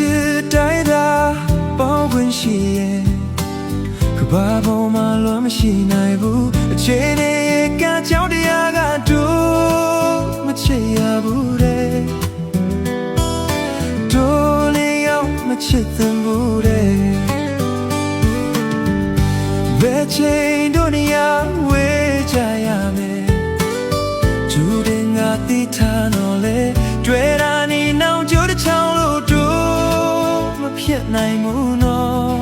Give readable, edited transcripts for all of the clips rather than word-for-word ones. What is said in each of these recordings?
ချစ်တိုင်းသာပေါင်းခွင့်ရှိရဲ့ကဘာပေါ်မှာလွန်မရှိနိုင်ဘူးအချိန်ရဲ့ကံကြောင့်တရားကတို့မချစ်ရဘူးတဲ့တို့လေးရောက်မချစ်သင့်ဘူးတဲ့ဘယ်ချိန်တို့နေရာဝေးကြရမယ်ကျူတင်ငါတိထားတော့လေတွေ့တာနေနောက်ကျိုးတစ်ချောင်းလို့တို့မဖြစ်နိုင်ဘူးနော်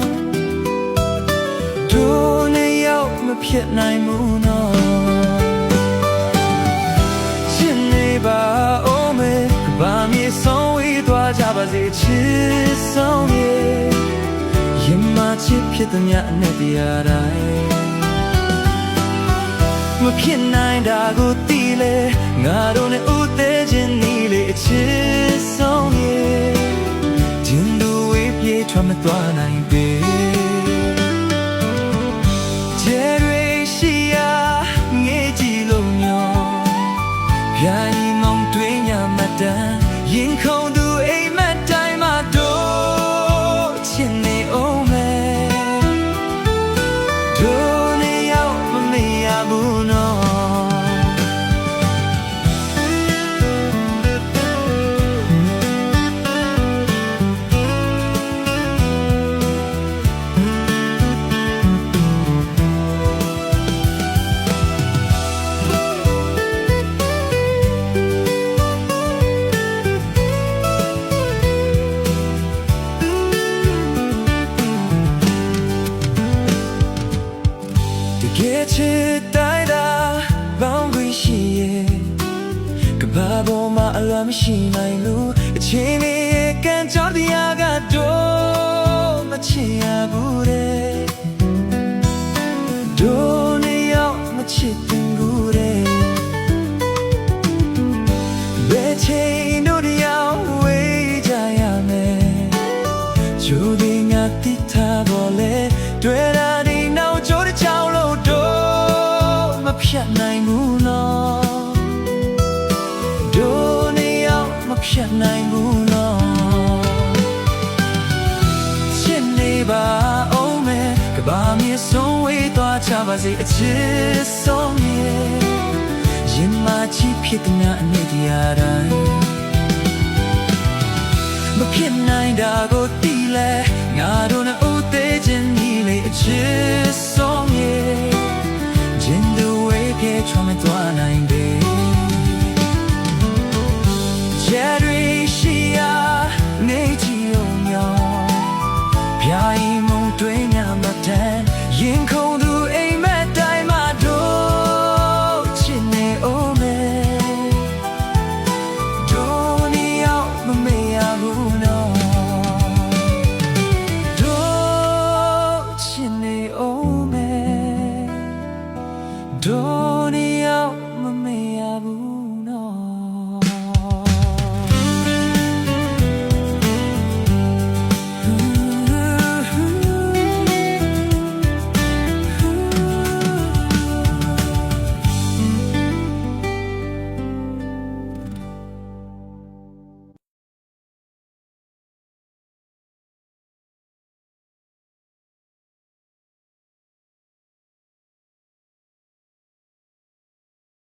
တို့နေရောက်မဖြစ်နိုင်ဘူးနော်ရှင်းနေပါဦးမယ်ကဘာမြေဆုံးဝေးသွားကြပါစေချစ်ဆုံးရဲ့ရင်မချစ်ဖြစ်သည်များနဲ့တရားတိုင်းမဖြစ်နိုင်တာကိုသိလေငါတို့နဲ့ဦးသေးခြင်းနီးလေအချစ်ဆုံးရဲ့ဂျင်းတို့ဝေးပြေးထွက်မသွားနိုင်ပေကျဲတွေရှိရာငေးကြည့်လို့မျောပြာရင်ငုံတွင်းညမတန်ရင်ခုန်သူအိမ်မက်တိုင်းမှာတို့ချစ်နေအောင်မယ်တို့နေရောက်မမေ့ရဘူးနော်ကဲချစ်တိုင်းသာပေါင်းခွင့်ရှိရဲ့ကဘာပေါ်မှာအလွန်မရှိနိုင်လို့အချိန်ရဲ့ကံကြောင့်တရားကတော့မချစ်ရဘူးတဲ့တို့နေရောက်မချစ်သင့်ဘူးတဲ့ဘယ်ချိန်တို့တရားဝေးကြရမယ်ကျိုးဒီငါတိထားပေါ်လေတွေ့တာဒီနောက်ကျိုးတစ်ချောင်းလို့ဖြတ်နိုင်ဘူးနော်တို့နေရောက်မဖြတ်နိုင်ဘူးနော်ရှင်းနေပါအောင်မယ်ကဘာမြေဆုံးဝေးသွားချပါစေအချစ်ဆုံးရဲ့ရင်မချစ်ဖြစ်တဲ့အနေတရားတိုင်းမဖြစ်နိုင်တာကိုသိလဲငါတို့နဲ့ဦးသေးခြင်းကြီးလေအချစ်